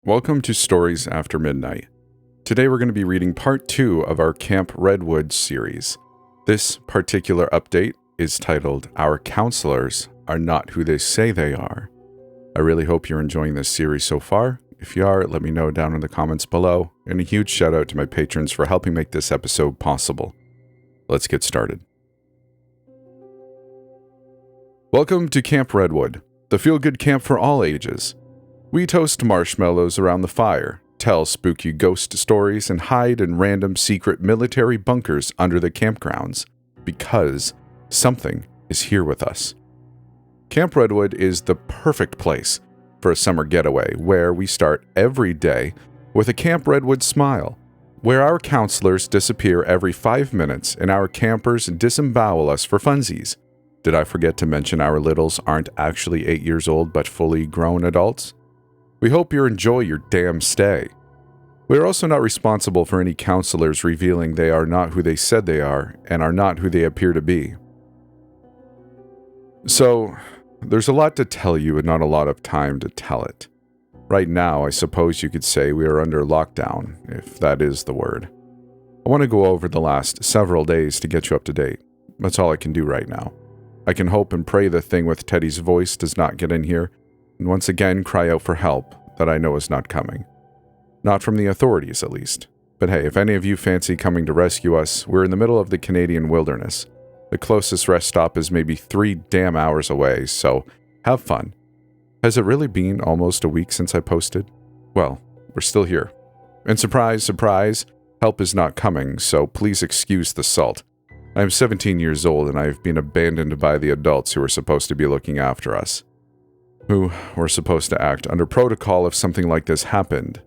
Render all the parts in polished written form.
Welcome to Stories After Midnight. Today we're going to be reading part 2 of our Camp Redwood series. This particular update is titled, Our Counselors Are Not Who They Say They Are. I really hope you're enjoying this series so far. If you are, let me know down in the comments below, and a huge shout out to my patrons for helping make this episode possible. Let's get started. Welcome to Camp Redwood, the feel-good camp for all ages. We toast marshmallows around the fire, tell spooky ghost stories, and hide in random secret military bunkers under the campgrounds, because something is here with us. Camp Redwood is the perfect place for a summer getaway where we start every day with a Camp Redwood smile, where our counselors disappear every 5 minutes and our campers disembowel us for funsies. Did I forget to mention our littles aren't actually 8 years old but fully grown adults? We hope you enjoy your damn stay. We are also not responsible for any counselors revealing they are not who they said they are and are not who they appear to be. So, there's a lot to tell you and not a lot of time to tell it. Right now, I suppose you could say we are under lockdown, if that is the word. I want to go over the last several days to get you up to date. That's all I can do right now. I can hope and pray the thing with Teddy's voice does not get in here, and once again cry out for help that I know is not coming. Not from the authorities, at least. But hey, if any of you fancy coming to rescue us, we're in the middle of the Canadian wilderness. The closest rest stop is maybe 3 damn hours away, so have fun. Has it really been almost a week since I posted? Well, we're still here. And surprise, surprise, help is not coming, so please excuse the salt. I am 17 years old and I have been abandoned by the adults who are supposed to be looking after us. Who were supposed to act under protocol if something like this happened.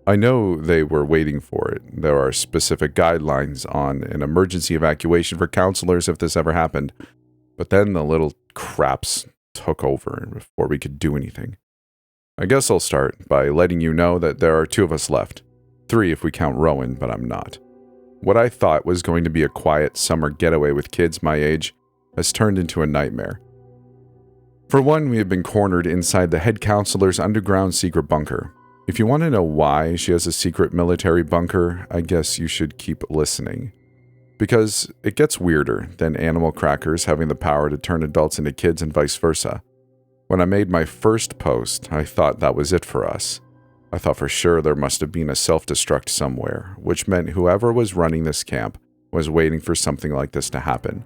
I know they were waiting for it. There are specific guidelines on an emergency evacuation for counselors if this ever happened. But then the little craps took over before we could do anything. I guess I'll start by letting you know that there are 2 of us left. 3 if we count Rowan, but I'm not. What I thought was going to be a quiet summer getaway with kids my age has turned into a nightmare. For one, we have been cornered inside the head counselor's underground secret bunker. If you want to know why she has a secret military bunker, I guess you should keep listening. Because it gets weirder than animal crackers having the power to turn adults into kids and vice versa. When I made my first post, I thought that was it for us. I thought for sure there must have been a self-destruct somewhere, which meant whoever was running this camp was waiting for something like this to happen.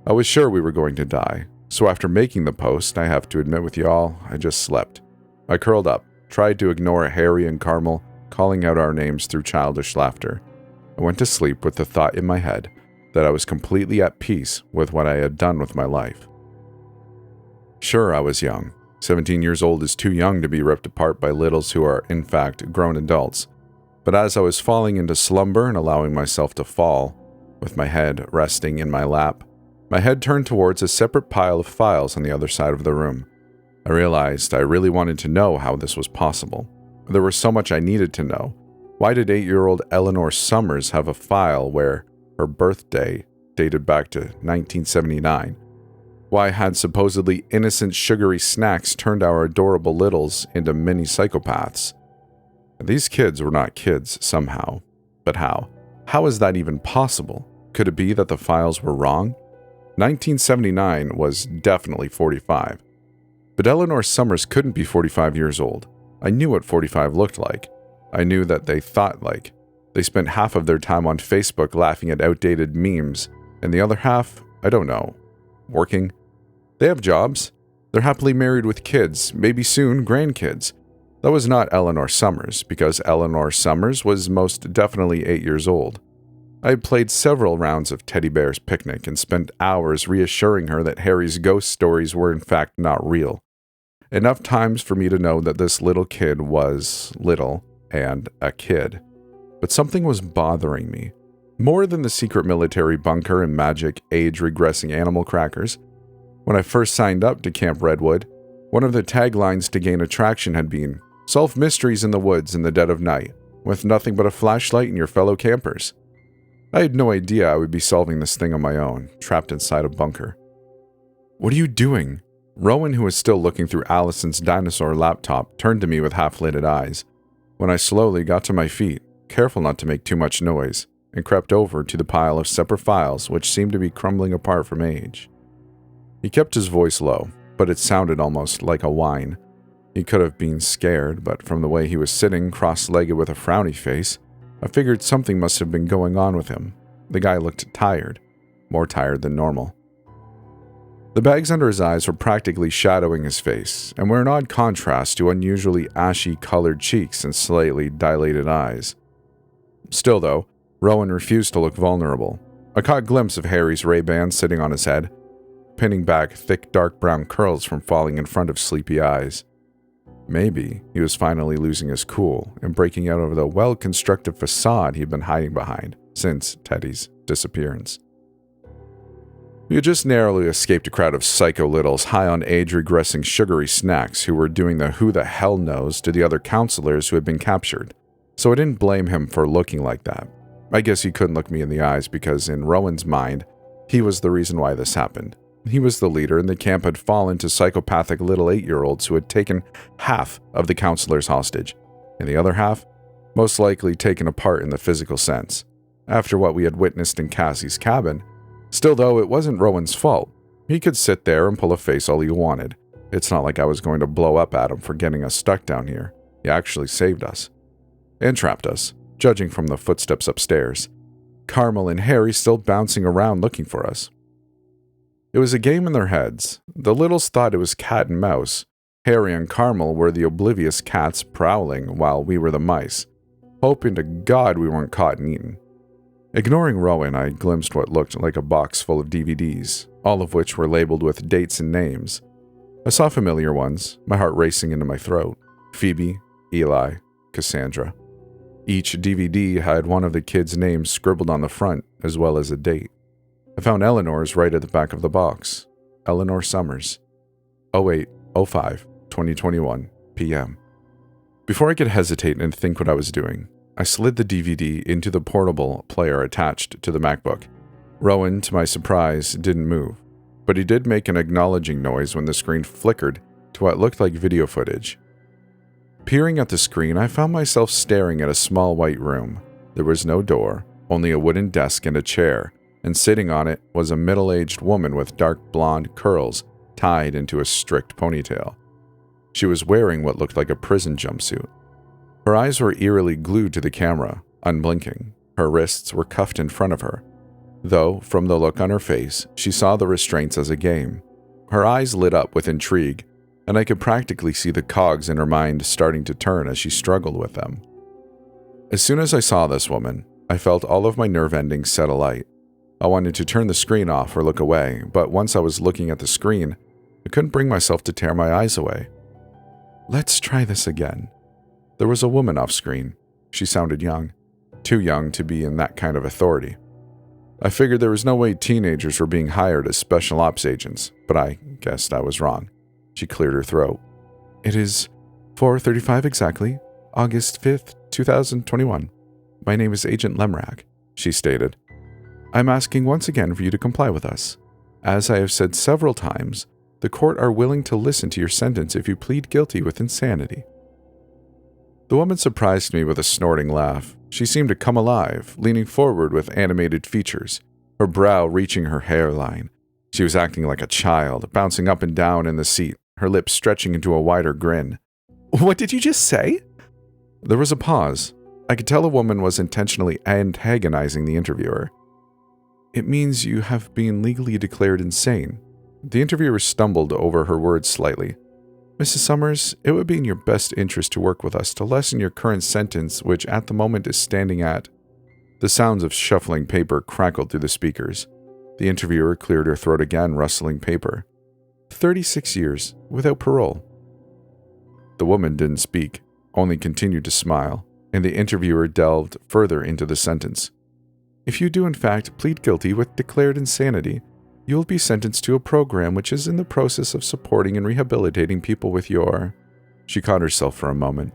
I was sure we were going to die. So after making the post, I have to admit with y'all, I just slept. I curled up, tried to ignore Harry and Carmel calling out our names through childish laughter. I went to sleep with the thought in my head that I was completely at peace with what I had done with my life. Sure, I was young. 17 years old is too young to be ripped apart by littles who are, in fact, grown adults. But as I was falling into slumber and allowing myself to fall, with my head resting in my lap, my head turned towards a separate pile of files on the other side of the room. I realized I really wanted to know how this was possible. There was so much I needed to know. Why did 8-year-old Eleanor Summers have a file where her birthday dated back to 1979? Why had supposedly innocent sugary snacks turned our adorable littles into mini psychopaths? These kids were not kids somehow. But how? How is that even possible? Could it be that the files were wrong? 1979 was definitely 45. But Eleanor Summers couldn't be 45 years old. I knew what 45 looked like. I knew that they thought like. They spent half of their time on Facebook laughing at outdated memes, and the other half, I don't know, working. They have jobs. They're happily married with kids, maybe soon grandkids. That was not Eleanor Summers, because Eleanor Summers was most definitely 8 years old. I had played several rounds of Teddy Bear's Picnic and spent hours reassuring her that Harry's ghost stories were in fact not real. Enough times for me to know that this little kid was little and a kid. But something was bothering me. More than the secret military bunker and magic age-regressing animal crackers. When I first signed up to Camp Redwood, one of the taglines to gain attraction had been, "Solve mysteries in the woods in the dead of night, with nothing but a flashlight and your fellow campers." I had no idea I would be solving this thing on my own, trapped inside a bunker. "What are you doing?" Rowan, who was still looking through Allison's dinosaur laptop, turned to me with half-lidded eyes. when I slowly got to my feet, careful not to make too much noise, and crept over to the pile of separate files which seemed to be crumbling apart from age. He kept his voice low, but it sounded almost like a whine. He could have been scared, but from the way he was sitting cross-legged with a frowny face, I figured something must have been going on with him. The guy looked tired, more tired than normal. The bags under his eyes were practically shadowing his face, and were an odd contrast to unusually ashy-colored cheeks and slightly dilated eyes. Still, though, Rowan refused to look vulnerable. I caught a glimpse of Harry's Ray-Bans sitting on his head, pinning back thick dark brown curls from falling in front of sleepy eyes. Maybe he was finally losing his cool and breaking out of the well-constructed facade he'd been hiding behind since Teddy's disappearance. We had just narrowly escaped a crowd of psycho littles high on age-regressing sugary snacks who were doing the who the hell knows to the other counselors who had been captured, so I didn't blame him for looking like that. I guess he couldn't look me in the eyes because in Rowan's mind, he was the reason why this happened. He was the leader, and the camp had fallen to psychopathic little 8-year-olds who had taken half of the counselors hostage, and the other half, most likely taken apart in the physical sense. After what we had witnessed in Cassie's cabin, still though, it wasn't Rowan's fault. He could sit there and pull a face all he wanted. It's not like I was going to blow up at him for getting us stuck down here. He actually saved us. And trapped us, judging from the footsteps upstairs. Carmel and Harry still bouncing around looking for us. It was a game in their heads. The littles thought it was cat and mouse. Harry and Carmel were the oblivious cats prowling while we were the mice, hoping to God we weren't caught and eaten. Ignoring Rowan, I glimpsed what looked like a box full of DVDs, all of which were labeled with dates and names. I saw familiar ones, my heart racing into my throat. Phoebe, Eli, Cassandra. Each DVD had one of the kids' names scribbled on the front, as well as a date. I found Eleanor's right at the back of the box. Eleanor Summers. 08/05, 2021, p.m. Before I could hesitate and think what I was doing, I slid the DVD into the portable player attached to the MacBook. Rowan, to my surprise, didn't move, but he did make an acknowledging noise when the screen flickered to what looked like video footage. Peering at the screen, I found myself staring at a small white room. There was no door, only a wooden desk and a chair, and sitting on it was a middle-aged woman with dark blonde curls tied into a strict ponytail. She was wearing what looked like a prison jumpsuit. Her eyes were eerily glued to the camera, unblinking. Her wrists were cuffed in front of her. Though, from the look on her face, she saw the restraints as a game. Her eyes lit up with intrigue, and I could practically see the cogs in her mind starting to turn as she struggled with them. As soon as I saw this woman, I felt all of my nerve endings set alight. I wanted to turn the screen off or look away, but once I was looking at the screen, I couldn't bring myself to tear my eyes away. Let's try this again. There was a woman off screen. She sounded young, too young to be in that kind of authority. I figured there was no way teenagers were being hired as special ops agents, but I guessed I was wrong. She cleared her throat. It is 4:35 exactly, August 5th, 2021. My name is Agent Lemrak, she stated. I'm asking once again for you to comply with us. As I have said several times, the court are willing to listen to your sentence if you plead guilty with insanity. The woman surprised me with a snorting laugh. She seemed to come alive, leaning forward with animated features, her brow reaching her hairline. She was acting like a child, bouncing up and down in the seat, her lips stretching into a wider grin. What did you just say? There was a pause. I could tell the woman was intentionally antagonizing the interviewer. It means you have been legally declared insane. The interviewer stumbled over her words slightly. Mrs. Summers, it would be in your best interest to work with us to lessen your current sentence, which at the moment is standing at... The sounds of shuffling paper crackled through the speakers. The interviewer cleared her throat again, rustling paper. 36 years, without parole. The woman didn't speak, only continued to smile, and the interviewer delved further into the sentence. If you do in fact plead guilty with declared insanity, you will be sentenced to a program which is in the process of supporting and rehabilitating people with your... She caught herself for a moment.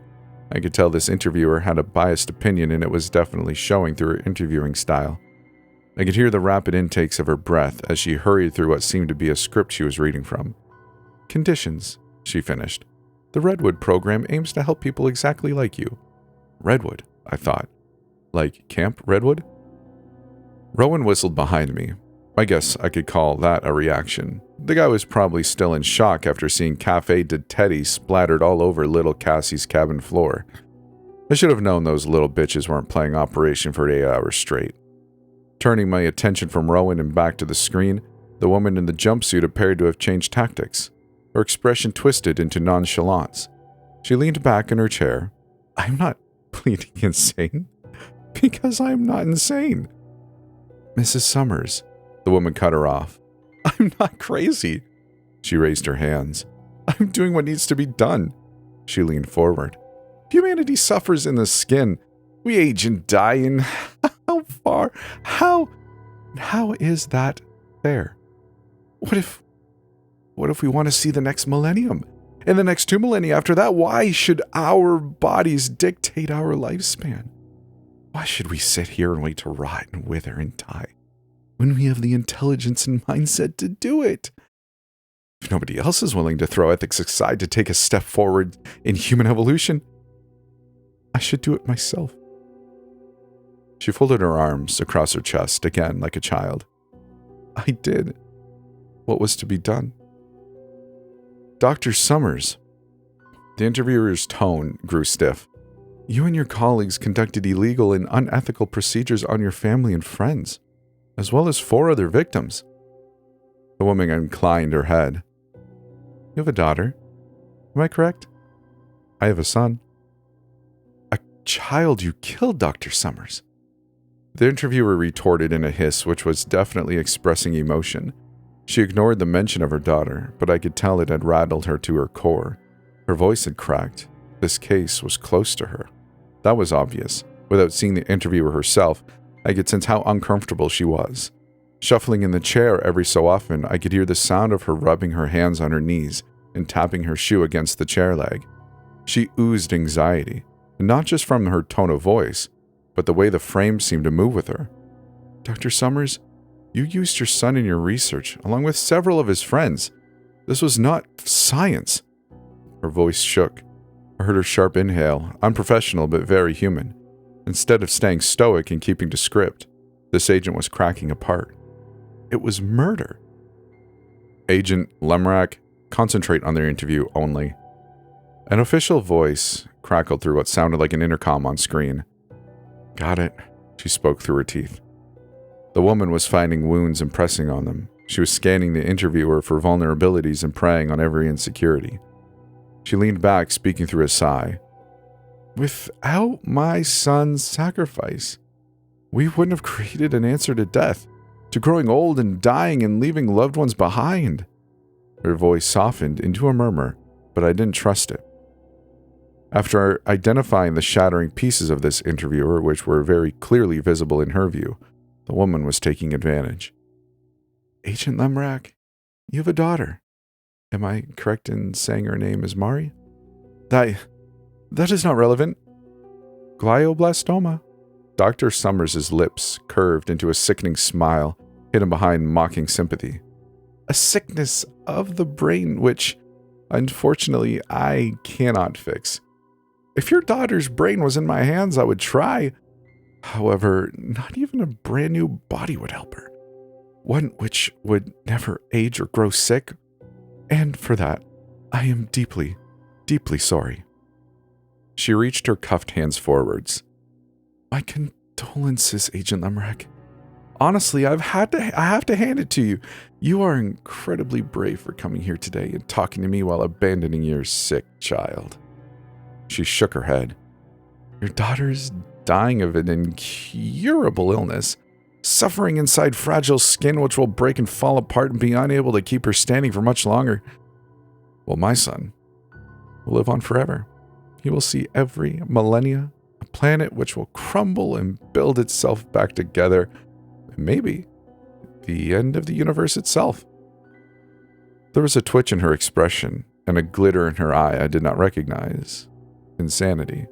I could tell this interviewer had a biased opinion, and it was definitely showing through her interviewing style. I could hear the rapid intakes of her breath as she hurried through what seemed to be a script she was reading from. Conditions, she finished. The Redwood program aims to help people exactly like you. Redwood, I thought. Like Camp Redwood? Rowan whistled behind me. I guess I could call that a reaction. The guy was probably still in shock after seeing Cafe de Teddy splattered all over little Cassie's cabin floor. I should have known those little bitches weren't playing Operation for 8 hours straight. Turning my attention from Rowan and back to the screen, the woman in the jumpsuit appeared to have changed tactics. Her expression twisted into nonchalance. She leaned back in her chair. I'm not bleeding insane. Because I'm not insane. Mrs. Summers. The woman cut her off. I'm not crazy. She raised her hands. I'm doing what needs to be done. She leaned forward. Humanity suffers in the skin. We age and die in how far? How is that fair? What if we want to see the next millennium? And the next 2 millennia after that, why should our bodies dictate our lifespan? Why should we sit here and wait to rot and wither and die when we have the intelligence and mindset to do it? If nobody else is willing to throw ethics aside to take a step forward in human evolution, I should do it myself. She folded her arms across her chest, again like a child. I did what was to be done. Dr. Summers. The interviewer's tone grew stiff. You and your colleagues conducted illegal and unethical procedures on your family and friends, as well as 4 other victims. The woman inclined her head. You have a daughter. Am I correct? I have a son. A child you killed, Dr. Summers. The interviewer retorted in a hiss which was definitely expressing emotion. She ignored the mention of her daughter, but I could tell it had rattled her to her core. Her voice had cracked. This case was close to her. That was obvious. Without seeing the interviewer herself, I could sense how uncomfortable she was. Shuffling in the chair every so often, I could hear the sound of her rubbing her hands on her knees and tapping her shoe against the chair leg. She oozed anxiety, and not just from her tone of voice, but the way the frame seemed to move with her. Dr. Summers, you used your son in your research, along with several of his friends. This was not science. Her voice shook. I heard her sharp inhale, unprofessional but very human. Instead of staying stoic and keeping to script, this agent was cracking apart. It was murder. Agent Lemrak, concentrate on their interview only. An official voice crackled through what sounded like an intercom on screen. Got it, she spoke through her teeth. The woman was finding wounds and pressing on them. She was scanning the interviewer for vulnerabilities and preying on every insecurity. She leaned back, speaking through a sigh. Without my son's sacrifice, we wouldn't have created an answer to death, to growing old and dying and leaving loved ones behind. Her voice softened into a murmur, but I didn't trust it. After identifying the shattering pieces of this interviewer, which were very clearly visible in her view, the woman was taking advantage. Agent Lemrak, you have a daughter. Am I correct in saying her name is Mari? That is not relevant. Glioblastoma. Dr. Summers' lips curved into a sickening smile, hidden behind mocking sympathy. A sickness of the brain which, unfortunately, I cannot fix. If your daughter's brain was in my hands, I would try. However, not even a brand new body would help her. One which would never age or grow sick. And for that, I am deeply, deeply sorry. She reached her cuffed hands forwards. My condolences, Agent Lemrak. Honestly, I have to hand it to you. You are incredibly brave for coming here today and talking to me while abandoning your sick child. She shook her head. Your daughter's dying of an incurable illness, suffering inside fragile skin which will break and fall apart and be unable to keep her standing for much longer. Well, my son will live on forever. He will see every millennia, a planet which will crumble and build itself back together, and maybe the end of the universe itself. There was a twitch in her expression and a glitter in her eye I did not recognize. Insanity.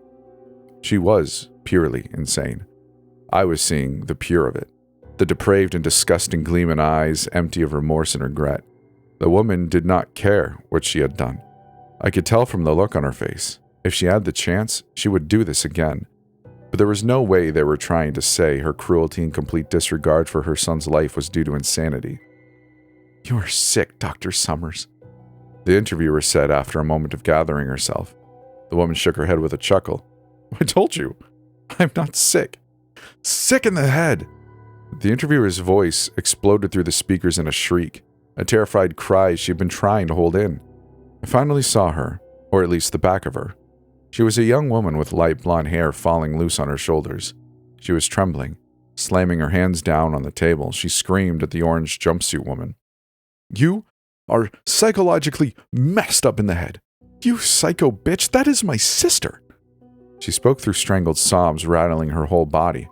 She was purely insane. I was seeing the pure of it. The depraved and disgusting gleam in eyes empty of remorse and regret. The woman did not care what she had done. I could tell from the look on her face. If she had the chance, she would do this again, but there was no way they were trying to say her cruelty and complete disregard for her son's life was due to insanity. "You are sick, Dr. Summers," the interviewer said after a moment of gathering herself. The woman shook her head with a chuckle. "I told you, I'm not sick. Sick in the head." The interviewer's voice exploded through the speakers in a shriek, a terrified cry she'd been trying to hold in. I finally saw her, or at least the back of her. She was a young woman with light blonde hair falling loose on her shoulders. She was trembling. Slamming her hands down on the table, she screamed at the orange jumpsuit woman. "You are psychologically messed up in the head. You psycho bitch, that is my sister." She spoke through strangled sobs rattling her whole body.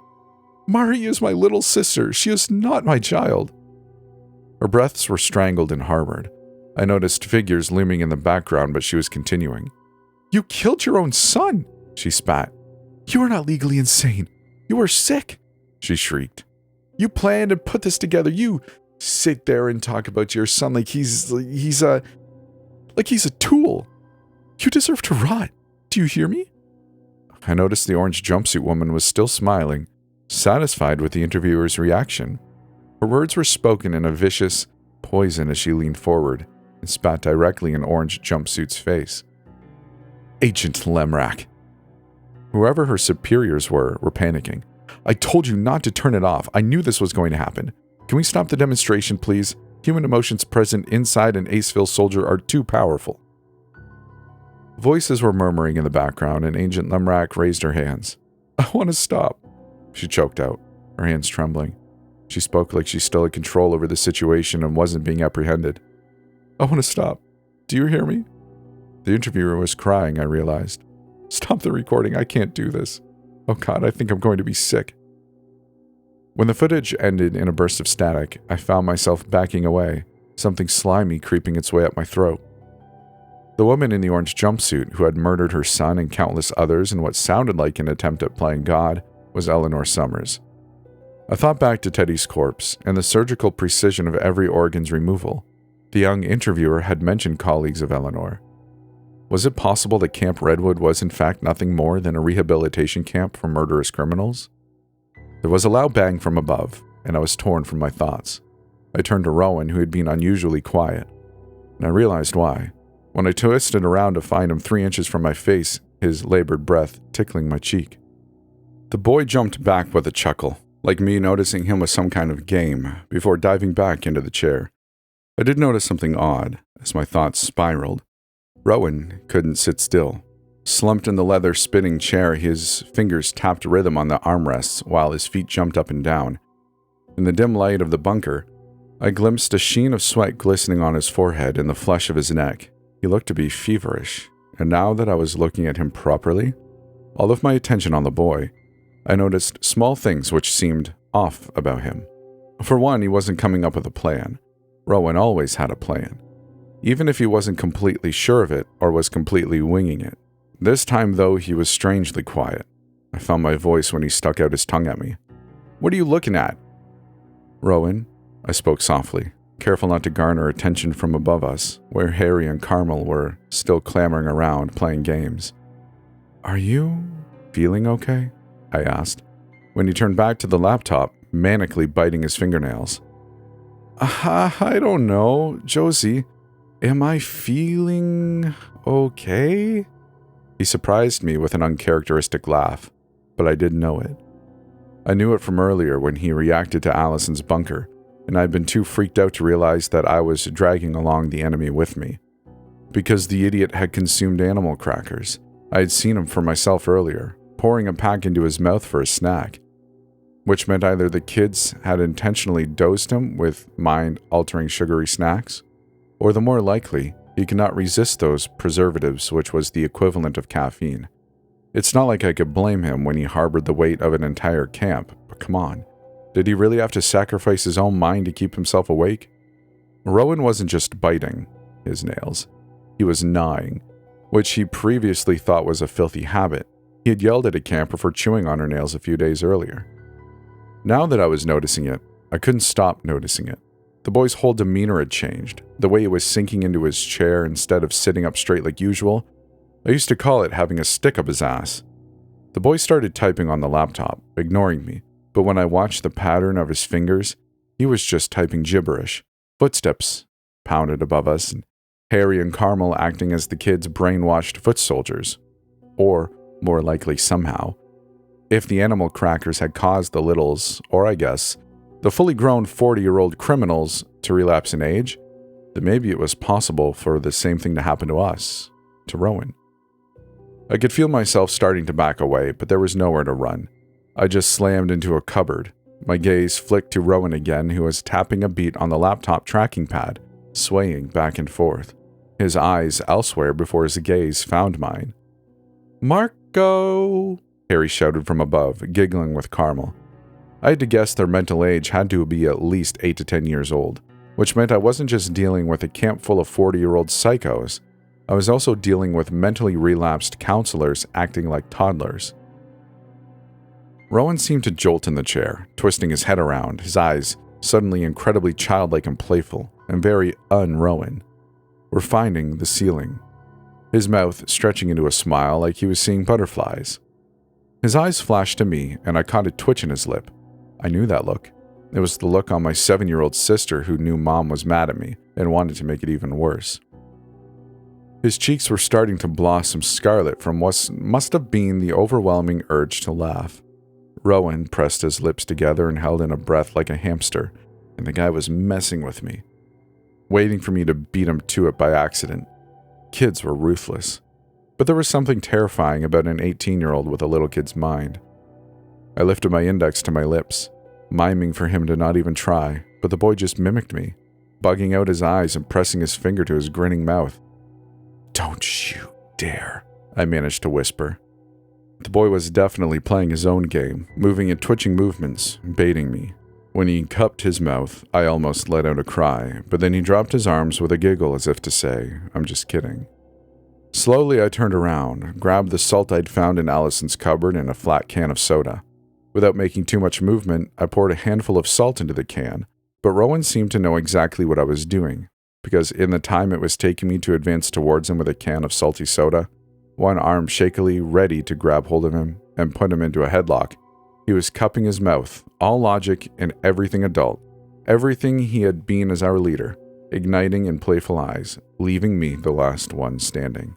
"Mari is my little sister. She is not my child." Her breaths were strangled and harbored. I noticed figures looming in the background, but she was continuing. "You killed your own son," she spat. "You are not legally insane. You are sick," she shrieked. "You planned and put this together. You sit there and talk about your son like he's a tool. You deserve to rot. Do you hear me?" I noticed the orange jumpsuit woman was still smiling, satisfied with the interviewer's reaction. Her words were spoken in a vicious poison as she leaned forward and spat directly in orange jumpsuit's face. "Agent Lemrak." Whoever her superiors were panicking. "I told you not to turn it off. I knew this was going to happen. Can we stop the demonstration, please? Human emotions present inside an Aceville soldier are too powerful." Voices were murmuring in the background, and Agent Lemrak raised her hands. "I want to stop," she choked out, her hands trembling. She spoke like she still had control over the situation and wasn't being apprehended. "I want to stop. Do you hear me?" The interviewer was crying, I realized. "Stop the recording. I can't do this. Oh God, I think I'm going to be sick." When the footage ended in a burst of static, I found myself backing away, something slimy creeping its way up my throat. The woman in the orange jumpsuit, who had murdered her son and countless others in what sounded like an attempt at playing God, was Eleanor Summers. I thought back to Teddy's corpse and the surgical precision of every organ's removal. The young interviewer had mentioned colleagues of Eleanor. Was it possible that Camp Redwood was in fact nothing more than a rehabilitation camp for murderous criminals? There was a loud bang from above, and I was torn from my thoughts. I turned to Rowan, who had been unusually quiet, and I realized why. When I twisted around to find him 3 inches from my face, his labored breath tickling my cheek. The boy jumped back with a chuckle, like me noticing him was some kind of game, before diving back into the chair. I did notice something odd, as my thoughts spiraled. Rowan couldn't sit still. Slumped in the leather spinning chair, his fingers tapped rhythm on the armrests while his feet jumped up and down. In the dim light of the bunker, I glimpsed a sheen of sweat glistening on his forehead and the flesh of his neck. He looked to be feverish, and now that I was looking at him properly, all of my attention on the boy, I noticed small things which seemed off about him. For one, he wasn't coming up with a plan. Rowan always had a plan, even if he wasn't completely sure of it or was completely winging it. This time, though, he was strangely quiet. I found my voice when he stuck out his tongue at me. "What are you looking at?" "Rowan," I spoke softly, careful not to garner attention from above us, where Harry and Carmel were still clamoring around, playing games. "Are you feeling okay?" I asked, when he turned back to the laptop, manically biting his fingernails. I don't know, Josie. Am I feeling okay?" He surprised me with an uncharacteristic laugh, but I didn't know it. I knew it from earlier when he reacted to Allison's bunker, and I'd been too freaked out to realize that I was dragging along the enemy with me. Because the idiot had consumed animal crackers, I had seen him for myself earlier, pouring a pack into his mouth for a snack, which meant either the kids had intentionally dosed him with mind-altering sugary snacks, or the more likely, he could not resist those preservatives, which was the equivalent of caffeine. It's not like I could blame him when he harbored the weight of an entire camp, but come on, did he really have to sacrifice his own mind to keep himself awake? Rowan wasn't just biting his nails, he was gnawing, which he previously thought was a filthy habit. He had yelled at a camper for chewing on her nails a few days earlier. Now that I was noticing it, I couldn't stop noticing it. The boy's whole demeanor had changed, the way he was sinking into his chair instead of sitting up straight like usual. I used to call it having a stick up his ass. The boy started typing on the laptop, ignoring me, but when I watched the pattern of his fingers, he was just typing gibberish. Footsteps pounded above us, and Harry and Carmel acting as the kids' brainwashed foot soldiers. Or, more likely somehow, if the animal crackers had caused the littles, or I guess, the fully grown 40-year-old criminals to relapse in age, then maybe it was possible for the same thing to happen to us, to Rowan. I could feel myself starting to back away, but there was nowhere to run. I just slammed into a cupboard. My gaze flicked to Rowan again, who was tapping a beat on the laptop tracking pad, swaying back and forth, his eyes elsewhere before his gaze found mine. "Marco!" Harry shouted from above, giggling with Carmel. I had to guess their mental age had to be at least 8 to 10 years old, which meant I wasn't just dealing with a camp full of 40-year-old psychos. I was also dealing with mentally relapsed counselors acting like toddlers. Rowan seemed to jolt in the chair, twisting his head around, his eyes suddenly incredibly childlike and playful, and very un-Rowan. We're finding the ceiling. His mouth stretching into a smile like he was seeing butterflies. His eyes flashed to me, and I caught a twitch in his lip. I knew that look. It was the look on my 7-year-old sister who knew Mom was mad at me and wanted to make it even worse. His cheeks were starting to blossom scarlet from what must have been the overwhelming urge to laugh. Rowan pressed his lips together and held in a breath like a hamster, and the guy was messing with me, waiting for me to beat him to it by accident. Kids were ruthless, but there was something terrifying about an 18-year-old with a little kid's mind. I lifted my index to my lips, miming for him to not even try, but the boy just mimicked me, bugging out his eyes and pressing his finger to his grinning mouth. "Don't you dare," I managed to whisper. The boy was definitely playing his own game, moving in twitching movements, baiting me. When he cupped his mouth, I almost let out a cry, but then he dropped his arms with a giggle as if to say, "I'm just kidding." Slowly I turned around, grabbed the salt I'd found in Allison's cupboard and a flat can of soda. Without making too much movement, I poured a handful of salt into the can, but Rowan seemed to know exactly what I was doing, because in the time it was taking me to advance towards him with a can of salty soda, one arm shakily ready to grab hold of him and put him into a headlock, he was cupping his mouth, all logic and everything adult, everything he had been as our leader, igniting in playful eyes, leaving me the last one standing.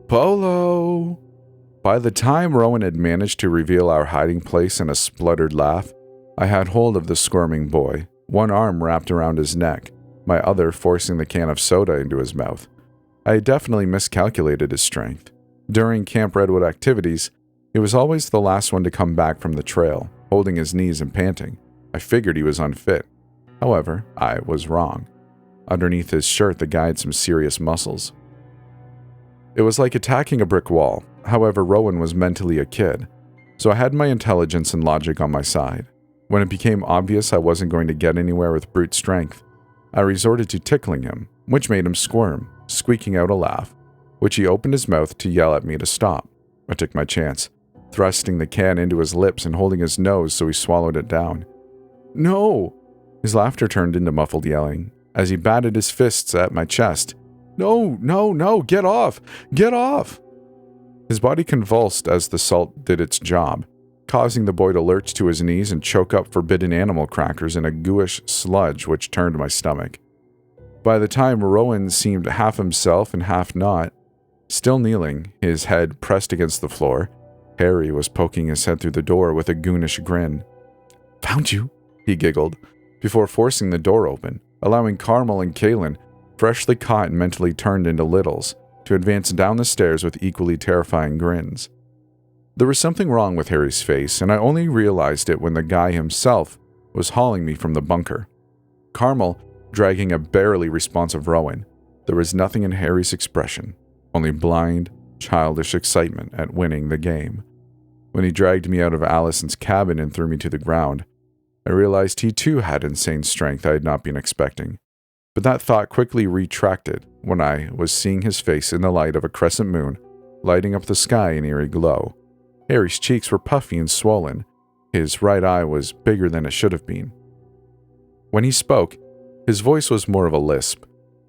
"Polo!" By the time Rowan had managed to reveal our hiding place in a spluttered laugh, I had hold of the squirming boy, one arm wrapped around his neck, my other forcing the can of soda into his mouth. I had definitely miscalculated his strength. During Camp Redwood activities, he was always the last one to come back from the trail, holding his knees and panting. I figured he was unfit. However, I was wrong. Underneath his shirt, the guy had some serious muscles. It was like attacking a brick wall. However, Rowan was mentally a kid, so I had my intelligence and logic on my side. When it became obvious I wasn't going to get anywhere with brute strength, I resorted to tickling him, which made him squirm, squeaking out a laugh, which he opened his mouth to yell at me to stop. I took my chance, thrusting the can into his lips and holding his nose so he swallowed it down. "No!" His laughter turned into muffled yelling, as he batted his fists at my chest. "No, no, no, get off! Get off!" His body convulsed as the salt did its job, causing the boy to lurch to his knees and choke up forbidden animal crackers in a gooish sludge which turned my stomach. By the time Rowan seemed half himself and half not, still kneeling, his head pressed against the floor, Harry was poking his head through the door with a goonish grin. "Found you," he giggled, before forcing the door open, allowing Carmel and Kaylin, freshly caught and mentally turned into littles, to advance down the stairs with equally terrifying grins. There was something wrong with Harry's face, and I only realized it when the guy himself was hauling me from the bunker. Carmel dragging a barely responsive Rowan. There was nothing in Harry's expression, only blind, childish excitement at winning the game. When he dragged me out of Allison's cabin and threw me to the ground, I realized he too had insane strength I had not been expecting. But that thought quickly retracted when I was seeing his face in the light of a crescent moon, lighting up the sky in eerie glow. Harry's cheeks were puffy and swollen. His right eye was bigger than it should have been. When he spoke, his voice was more of a lisp.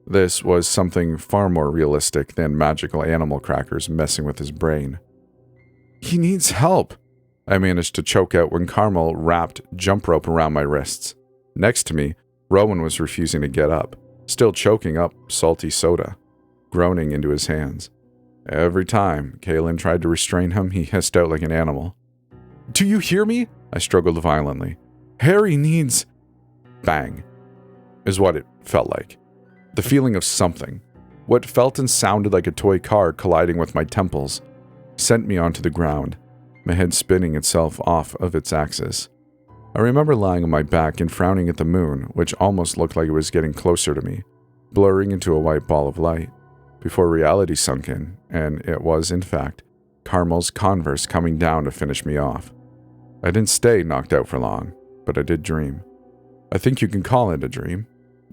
This was something far more realistic than magical animal crackers messing with his brain. He needs help, I managed to choke out when Carmel wrapped jump rope around my wrists. Next to me, Rowan was refusing to get up, still choking up salty soda, groaning into his hands. Every time Kaylin tried to restrain him, he hissed out like an animal. Do you hear me? I struggled violently. Harry needs... Bang, is what it felt like. The feeling of something, what felt and sounded like a toy car colliding with my temples, sent me onto the ground, my head spinning itself off of its axis. I remember lying on my back and frowning at the moon, which almost looked like it was getting closer to me, blurring into a white ball of light, before reality sunk in, and it was, in fact, Carmel's Converse coming down to finish me off. I didn't stay knocked out for long, but I did dream. I think you can call it a dream.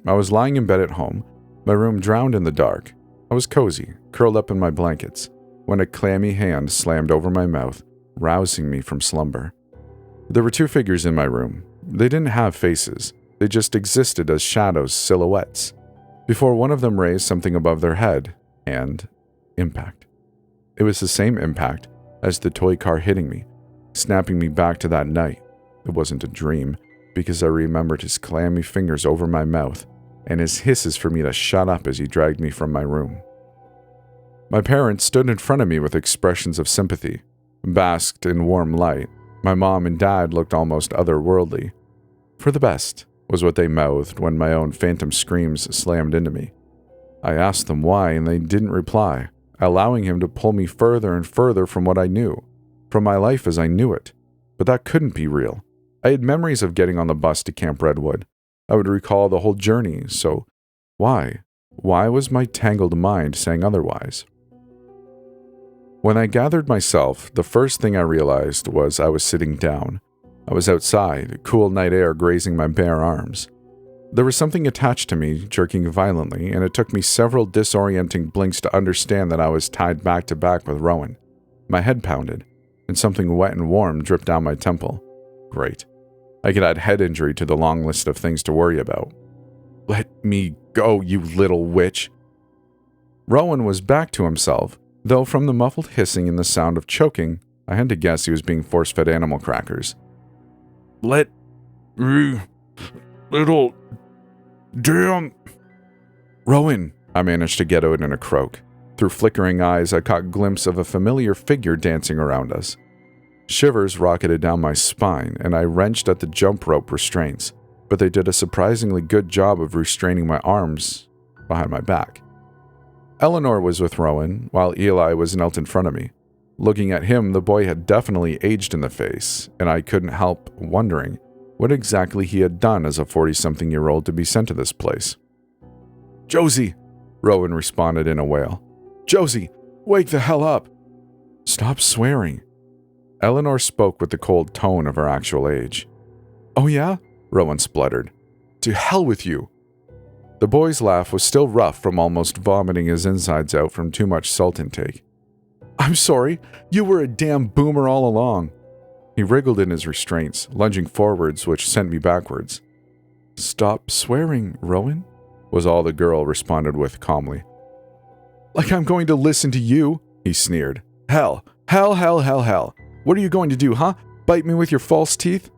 I was lying in bed at home, my room drowned in the dark. I was cozy, curled up in my blankets, when a clammy hand slammed over my mouth, rousing me from slumber. There were two figures in my room. They didn't have faces. They just existed as shadows, silhouettes, before one of them raised something above their head, and impact. It was the same impact as the toy car hitting me, snapping me back to that night. It wasn't a dream, because I remembered his clammy fingers over my mouth and his hisses for me to shut up as he dragged me from my room. My parents stood in front of me with expressions of sympathy, basked in warm light. My mom and dad looked almost otherworldly. For the best, was what they mouthed when my own phantom screams slammed into me. I asked them why, and they didn't reply, allowing him to pull me further and further from what I knew, from my life as I knew it. But that couldn't be real. I had memories of getting on the bus to Camp Redwood. I would recall the whole journey, so why? Why was my tangled mind saying otherwise? When I gathered myself, the first thing I realized was I was sitting down. I was outside, cool night air grazing my bare arms. There was something attached to me, jerking violently, and it took me several disorienting blinks to understand that I was tied back to back with Rowan. My head pounded, and something wet and warm dripped down my temple. Great. I could add head injury to the long list of things to worry about. Let me go, you little witch. Rowan was back to himself, though from the muffled hissing and the sound of choking, I had to guess he was being force-fed animal crackers. Let me, little damn... Rowan, I managed to get out in a croak. Through flickering eyes, I caught a glimpse of a familiar figure dancing around us. Shivers rocketed down my spine, and I wrenched at the jump rope restraints, but they did a surprisingly good job of restraining my arms behind my back. Eleanor was with Rowan, while Eli was knelt in front of me. Looking at him, the boy had definitely aged in the face, and I couldn't help wondering what exactly he had done as a 40-something-year-old to be sent to this place. Josie, Rowan responded in a wail. Josie, wake the hell up. Stop swearing. Eleanor spoke with the cold tone of her actual age. Oh yeah? Rowan spluttered. To hell with you. The boy's laugh was still rough from almost vomiting his insides out from too much salt intake. I'm sorry, you were a damn boomer all along. He wriggled in his restraints, lunging forwards, which sent me backwards. Stop swearing, Rowan, was all the girl responded with calmly. Like I'm going to listen to you, he sneered. Hell. What are you going to do, huh? Bite me with your false teeth?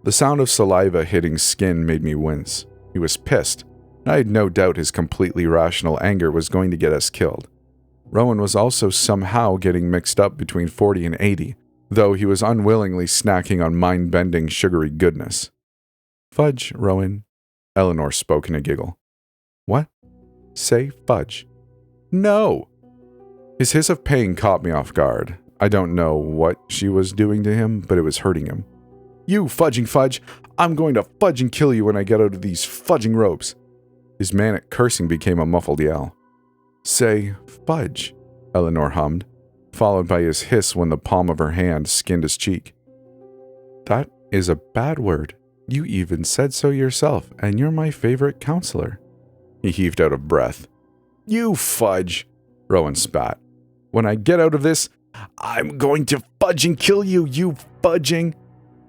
The sound of saliva hitting skin made me wince. He was pissed. I had no doubt his completely rational anger was going to get us killed. Rowan was also somehow getting mixed up between 40 and 80, though he was unwillingly snacking on mind-bending sugary goodness. Fudge, Rowan, Eleanor spoke in a giggle. What? Say fudge. No! His hiss of pain caught me off guard. I don't know what she was doing to him, but it was hurting him. You fudging fudge! I'm going to fudge and kill you when I get out of these fudging ropes! His manic cursing became a muffled yell. Say fudge, Eleanor hummed, followed by his hiss when the palm of her hand skinned his cheek. That is a bad word. You even said so yourself, and you're my favorite counselor. He heaved out of breath. You fudge, Rowan spat. When I get out of this, I'm going to fudge and kill you, you fudging.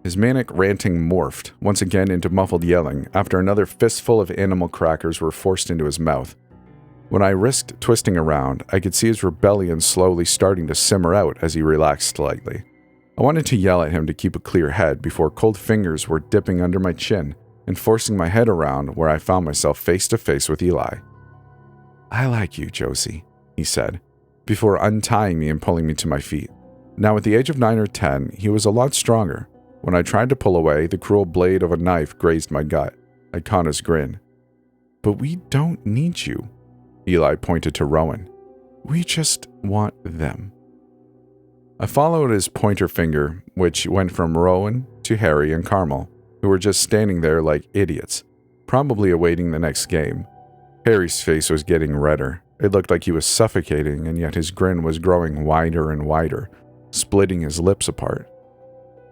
His manic ranting morphed, once again into muffled yelling, after another fistful of animal crackers were forced into his mouth. When I risked twisting around, I could see his rebellion slowly starting to simmer out as he relaxed slightly. I wanted to yell at him to keep a clear head before cold fingers were dipping under my chin and forcing my head around where I found myself face to face with Eli. "I like you, Josie," he said, before untying me and pulling me to my feet. Now at the age of 9 or 10, he was a lot stronger. When I tried to pull away, the cruel blade of a knife grazed my gut. I caught his grin. "But we don't need you," Eli pointed to Rowan. "We just want them." I followed his pointer finger, which went from Rowan to Harry and Carmel, who were just standing there like idiots, probably awaiting the next game. Harry's face was getting redder. It looked like he was suffocating, and yet his grin was growing wider and wider, splitting his lips apart.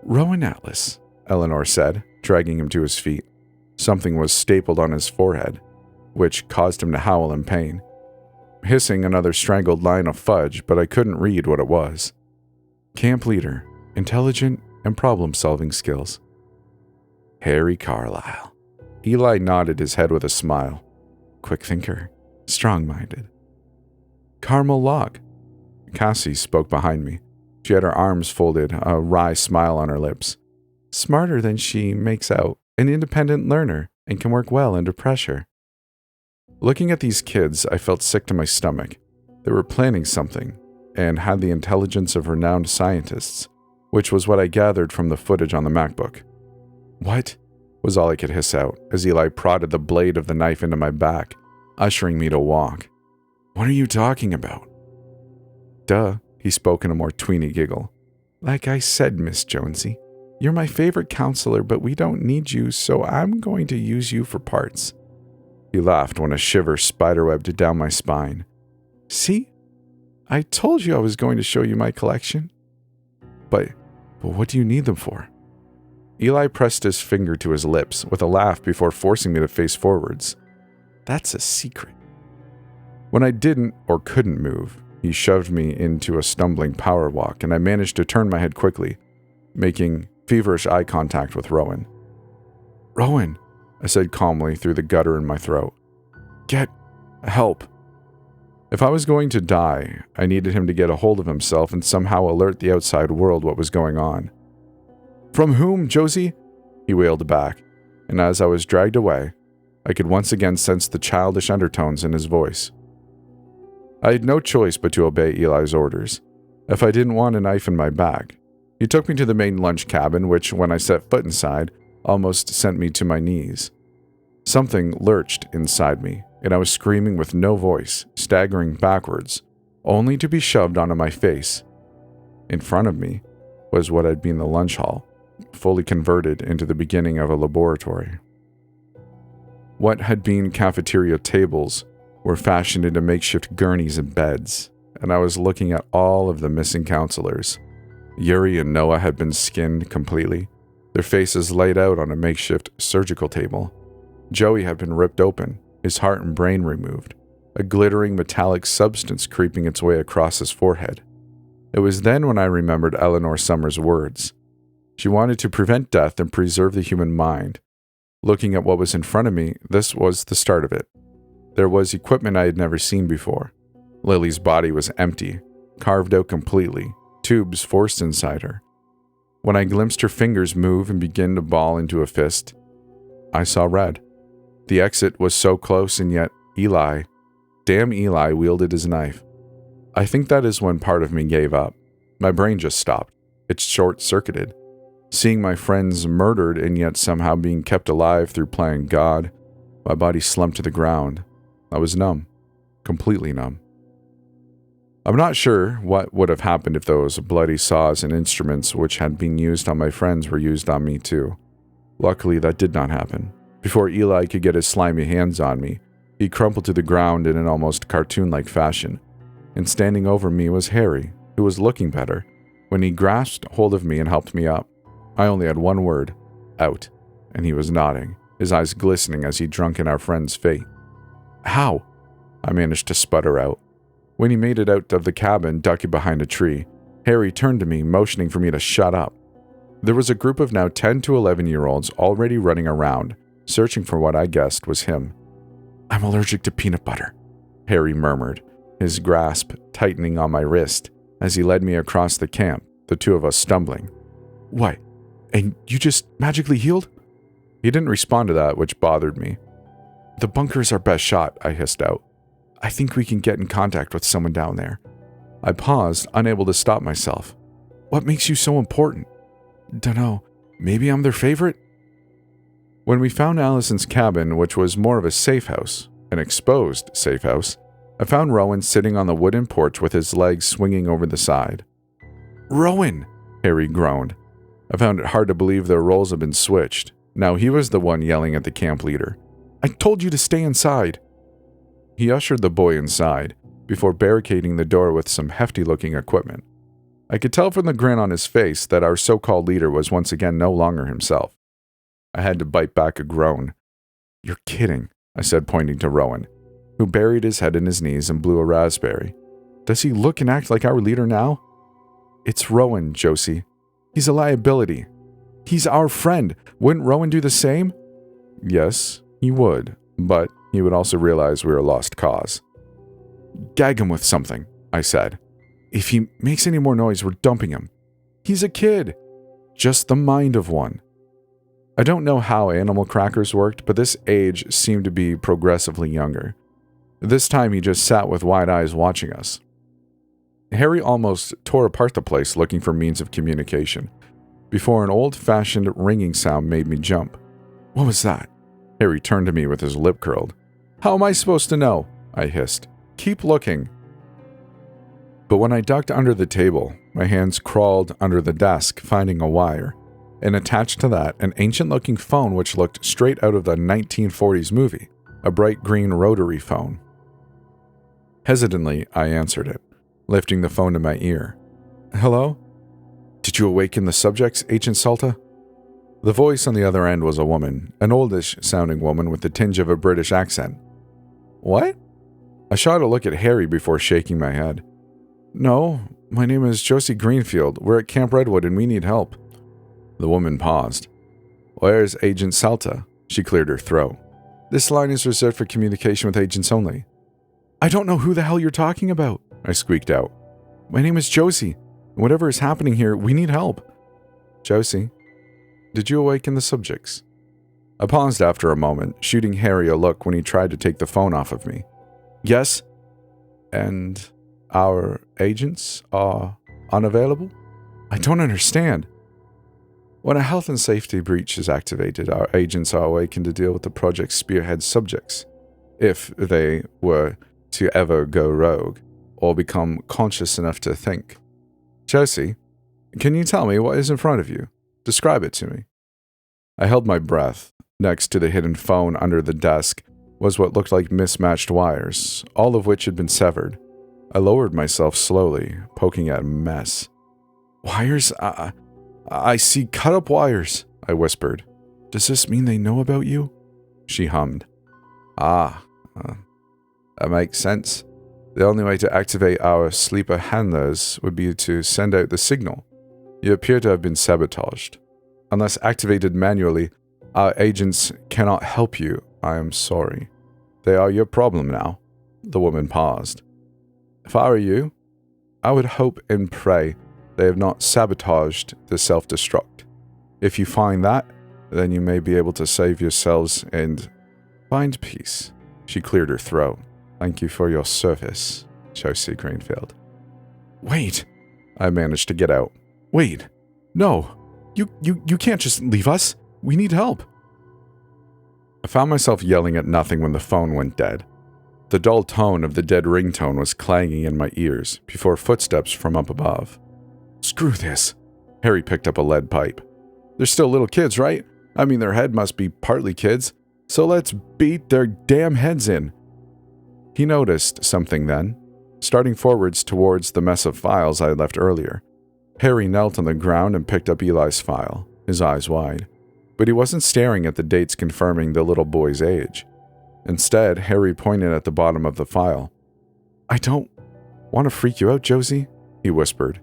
"Rowan Atlas," Eleanor said, dragging him to his feet. Something was stapled on his forehead, which caused him to howl in pain. Hissing another strangled line of fudge, but I couldn't read what it was. "Camp leader, intelligent and problem-solving skills." Harry Carlisle. Eli nodded his head with a smile. "Quick thinker, strong-minded." "Carmel Locke." Cassie spoke behind me. She had her arms folded, a wry smile on her lips. "Smarter than she makes out, an independent learner, and can work well under pressure." Looking at these kids, I felt sick to my stomach. They were planning something, and had the intelligence of renowned scientists, which was what I gathered from the footage on the MacBook. "What?" was all I could hiss out, as Eli prodded the blade of the knife into my back, ushering me to walk. "What are you talking about?" "Duh," he spoke in a more tweeny giggle. "Like I said, Miss Jonesy, you're my favorite counselor, but we don't need you, so I'm going to use you for parts." He laughed when a shiver spiderwebbed down my spine. "See? I told you I was going to show you my collection." But what do you need them for?" Eli pressed his finger to his lips with a laugh before forcing me to face forwards. "That's a secret." When I didn't or couldn't move, he shoved me into a stumbling power walk, and I managed to turn my head quickly, making feverish eye contact with Rowan. "Rowan," I said calmly through the gutter in my throat. "Get help." If I was going to die, I needed him to get a hold of himself and somehow alert the outside world what was going on. "From whom, Josie?" he wailed back, and as I was dragged away, I could once again sense the childish undertones in his voice. I had no choice but to obey Eli's orders, if I didn't want a knife in my back. He took me to the main lunch cabin, which, when I set foot inside, almost sent me to my knees. Something lurched inside me, and I was screaming with no voice, staggering backwards, only to be shoved onto my face. In front of me was what had been the lunch hall, fully converted into the beginning of a laboratory. What had been cafeteria tables were fashioned into makeshift gurneys and beds, and I was looking at all of the missing counselors. Yuri and Noah had been skinned completely, their faces laid out on a makeshift surgical table. Joey had been ripped open, his heart and brain removed, a glittering metallic substance creeping its way across his forehead. It was then when I remembered Eleanor Summers' words. She wanted to prevent death and preserve the human mind. Looking at what was in front of me, this was the start of it. There was equipment I had never seen before. Lily's body was empty, carved out completely, tubes forced inside her. When I glimpsed her fingers move and begin to ball into a fist, I saw red. The exit was so close, and yet damn Eli wielded his knife. I think that is when part of me gave up. My brain just stopped. It short-circuited. Seeing my friends murdered and yet somehow being kept alive through playing God, my body slumped to the ground. I was numb. Completely numb. I'm not sure what would have happened if those bloody saws and instruments which had been used on my friends were used on me too. Luckily, that did not happen. Before Eli could get his slimy hands on me, he crumpled to the ground in an almost cartoon-like fashion, and standing over me was Harry, who was looking better, when he grasped hold of me and helped me up. I only had one word, out, and he was nodding, his eyes glistening as he drunk in our friend's fate. "How?" I managed to sputter out. When he made it out of the cabin, ducking behind a tree, Harry turned to me, motioning for me to shut up. There was a group of now 10 to 11-year-olds already running around, searching for what I guessed was him. "I'm allergic to peanut butter," Harry murmured, his grasp tightening on my wrist as he led me across the camp, the two of us stumbling. What? And you just magically healed? He didn't respond to that, which bothered me. The bunker's our best shot, I hissed out. I think we can get in contact with someone down there. I paused, unable to stop myself. What makes you so important? Dunno, maybe I'm their favorite? When we found Allison's cabin, which was more of a safe house, an exposed safe house, I found Rowan sitting on the wooden porch with his legs swinging over the side. Rowan! Harry groaned. I found it hard to believe their roles had been switched. Now he was the one yelling at the camp leader. I told you to stay inside. He ushered the boy inside, before barricading the door with some hefty-looking equipment. I could tell from the grin on his face that our so-called leader was once again no longer himself. I had to bite back a groan. You're kidding, I said, pointing to Rowan, who buried his head in his knees and blew a raspberry. Does he look and act like our leader now? It's Rowan, Josie. He's a liability. He's our friend. Wouldn't Rowan do the same? Yes, he would, but he would also realize we were a lost cause. Gag him with something, I said. If he makes any more noise, we're dumping him. He's a kid. Just the mind of one. I don't know how animal crackers worked, but this age seemed to be progressively younger. This time he just sat with wide eyes watching us. Harry almost tore apart the place looking for means of communication, before an old-fashioned ringing sound made me jump. What was that? Harry turned to me with his lip curled. How am I supposed to know? I hissed. Keep looking. But when I ducked under the table, my hands crawled under the desk, finding a wire, and attached to that an ancient-looking phone which looked straight out of the 1940s movie, a bright green rotary phone. Hesitantly, I answered it, lifting the phone to my ear. Hello? Did you awaken the subjects, Agent Salta? The voice on the other end was a woman, an oldish-sounding woman with the tinge of a British accent. What? I shot a look at Harry before shaking my head. No, my name is Josie Greenfield. We're at Camp Redwood and we need help. The woman paused. Where's Agent Salta? She cleared her throat. This line is reserved for communication with agents only. I don't know who the hell you're talking about, I squeaked out. My name is Josie. Whatever is happening here, we need help. Josie, did you awaken the subjects? I paused after a moment, shooting Harry a look when he tried to take the phone off of me. Yes. And our agents are unavailable? I don't understand. When a health and safety breach is activated, our agents are awakened to deal with the project's spearhead subjects, if they were to ever go rogue, or become conscious enough to think. Josie, can you tell me what is in front of you? Describe it to me. I held my breath. Next to the hidden phone under the desk was what looked like mismatched wires, all of which had been severed. I lowered myself slowly, poking at a mess. Wires? I see cut-up wires, I whispered. Does this mean they know about you? She hummed. That makes sense. The only way to activate our sleeper handlers would be to send out the signal. You appear to have been sabotaged. Unless activated manually, our agents cannot help you. I am sorry. They are your problem now. The woman paused. If I were you, I would hope and pray they have not sabotaged the self-destruct. If you find that, then you may be able to save yourselves and find peace. She cleared her throat. Thank you for your service, Josie Greenfield. Wait! I managed to get out. Wait! No! You can't just leave us! We need help! I found myself yelling at nothing when the phone went dead. The dull tone of the dead ringtone was clanging in my ears before footsteps from up above. Screw this! Harry picked up a lead pipe. They're still little kids, right? I mean, their head must be partly kids, so let's beat their damn heads in. He noticed something then, starting forwards towards the mess of files I had left earlier. Harry knelt on the ground and picked up Eli's file, his eyes wide. But he wasn't staring at the dates confirming the little boy's age. Instead, Harry pointed at the bottom of the file. I don't want to freak you out, Josie, he whispered.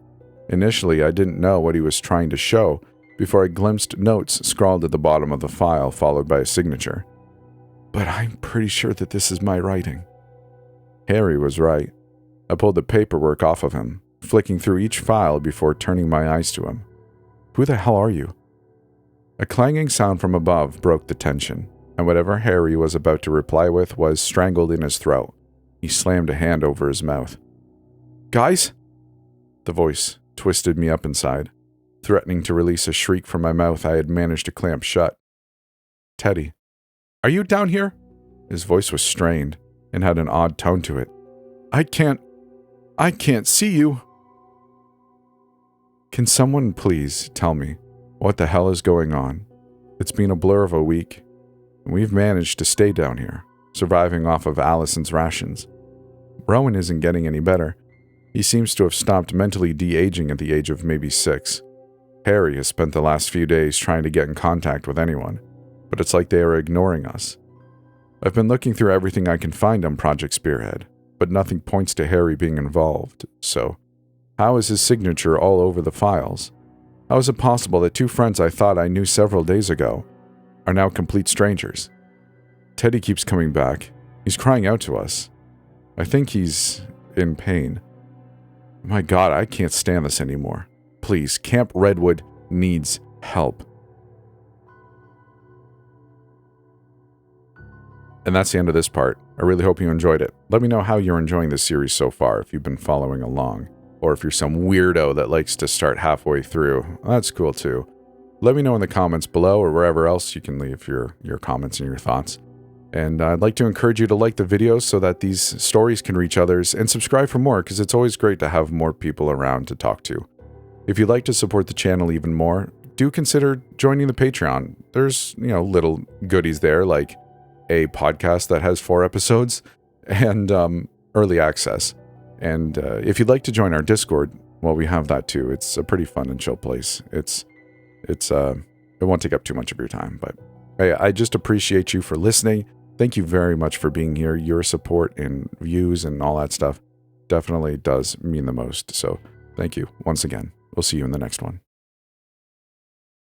Initially, I didn't know what he was trying to show before I glimpsed notes scrawled at the bottom of the file, followed by a signature. But I'm pretty sure that this is my writing. Harry was right. I pulled the paperwork off of him, flicking through each file before turning my eyes to him. Who the hell are you? A clanging sound from above broke the tension, and whatever Harry was about to reply with was strangled in his throat. He slammed a hand over his mouth. Guys? The voice twisted me up inside, threatening to release a shriek from my mouth I had managed to clamp shut. Teddy. Are you down here? His voice was strained and had an odd tone to it. I can't see you. Can someone please tell me what the hell is going on? It's been a blur of a week, and we've managed to stay down here, surviving off of Allison's rations. Rowan isn't getting any better. He seems to have stopped mentally de-aging at the age of maybe 6. Harry has spent the last few days trying to get in contact with anyone, but it's like they are ignoring us. I've been looking through everything I can find on Project Spearhead, but nothing points to Harry being involved, so how is his signature all over the files? How is it possible that 2 friends I thought I knew several days ago are now complete strangers? Teddy keeps coming back. He's crying out to us. I think he's in pain. My God, I can't stand this anymore. Please, Camp Redwood needs help. And that's the end of this part. I really hope you enjoyed it. Let me know how you're enjoying this series so far, if you've been following along. Or if you're some weirdo that likes to start halfway through. That's cool too. Let me know in the comments below or wherever else you can leave your comments and your thoughts. And I'd like to encourage you to like the videos so that these stories can reach others, and subscribe for more, because it's always great to have more people around to talk to. If you'd like to support the channel even more, do consider joining the Patreon. There's, little goodies there, like a podcast that has 4 episodes and early access. And if you'd like to join our Discord, well, we have that too. It's a pretty fun and chill place. It won't take up too much of your time, but I just appreciate you for listening. Thank you very much for being here. Your support and views and all that stuff definitely does mean the most. So thank you once again. We'll see you in the next one.